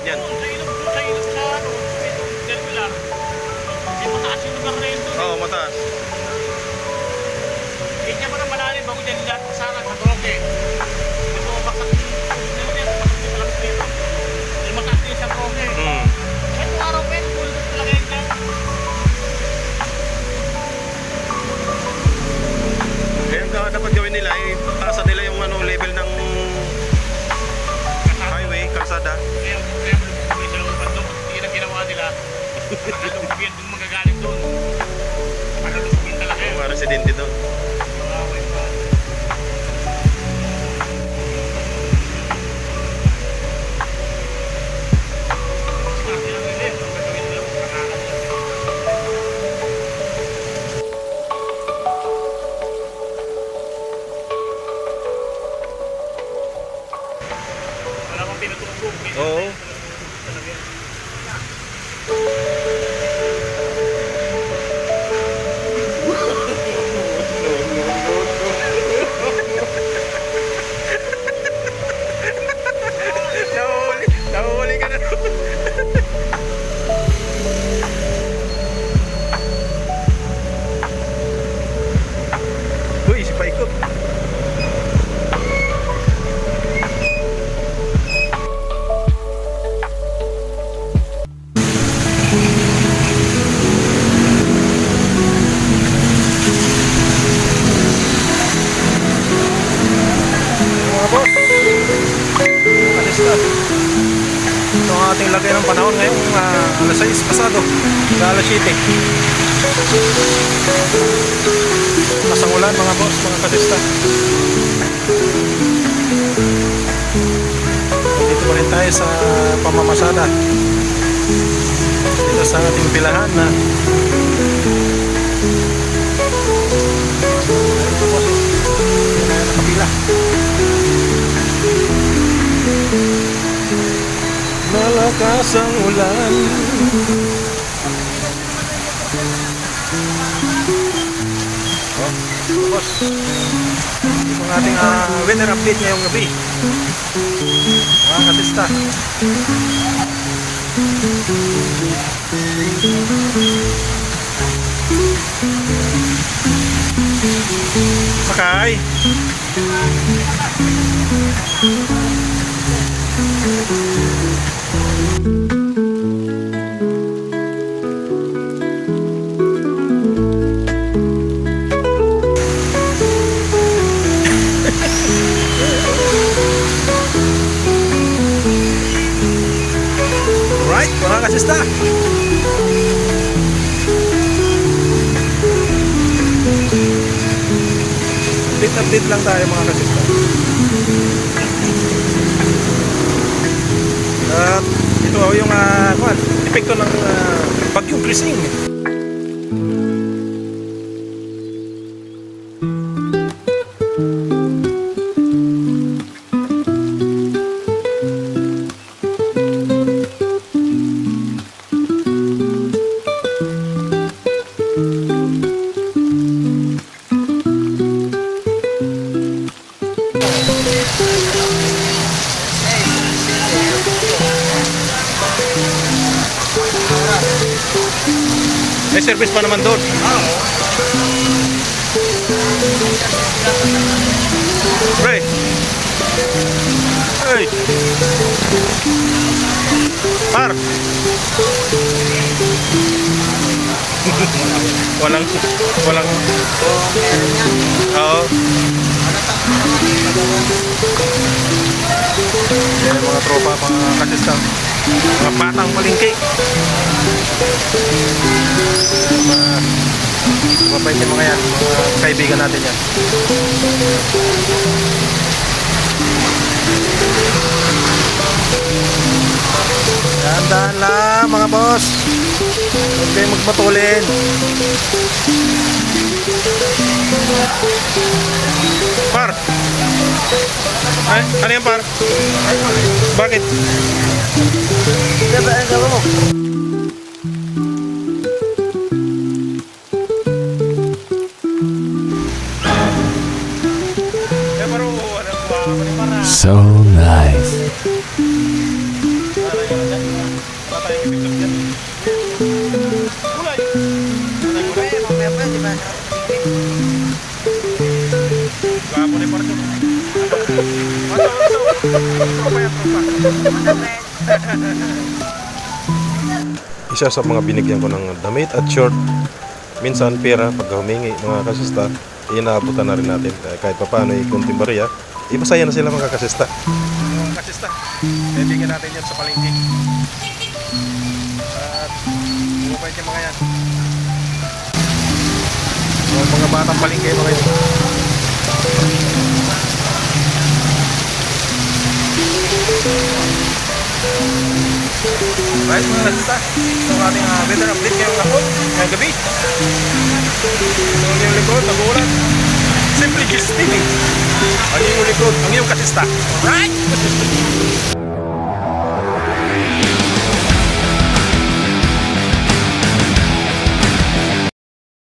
dyan. Sa ilog doon, sa ilog sa ano, ito, terminal. Eh, mataas yung lugar na yun doon. Oo, mataas. Hindi niya mo na malalim bago dyan lahat sana sa Troke. Ito, bakit hindi yan, bakit hindi malapit dito. Eh, mataas din sa Troke. Ito araw pa yun, bulldog talaga yun dyan. Kaya ang dapat gawin nila ay taasan nila yung ano, level ng highway, kalsada. Kaya may dalawang bando, yun ang ginawa nila. Nakalugbian din magagaling doon. Nakalugbian talaga yun. Mga residente doon. Mawaway pa. Kasi lang nila yun, ang gagawin nila, kakakas nila. Wala kang pinatugtog. Oo. Talaga yan. Nahuli ka na. Uy, si Paikot. Ito ang ating lagay ng panahon ngayong alas 6 pasado sa alas 7. Masang ulan mga boss, mga kasista. Dito pa rin tayo sa pamamasada dito sa ating pilahan na hindi na nakapila. Malakas ang ulan. Oh, boss. Ito ang ating weather update ngayong gabi. Mga kasista. Makay. Alright, mga kasista. Update lang tayo mga kasista. At ito yung epekto ng bagyong Krising. May service pa naman doon. Pre. Hey. Par. walang. Oo. Yan mga tropa, mga kasistang, mga batang palengke. Mabait yung mga yan, mga kaibigan natin yan. Dahan-dahan lang mga boss, huwag kayong magmatulin. Par, ay, ano yan par? Bakit? Diba ang gawa mo? So nice. Tropa yan, tropa. Isa sa mga binigyan ko ng damit at short, minsan pera pag humingi mga kasista, inaabutan na rin natin. Kahit pa paano kunting bariya, ipasaya na sila mga kasista. Mga kasista, bibigyan natin yan sa palengke. At bumabait yung mga yan. Mga batang palengke mga yun. Right mga kasista, ito ang ating weather update ngayong hapon, ngayong gabi. Ito ang iyong likod, nag-uulan. Simply Gist TV. Ang iyong likod, ang iyong kasista. Alright?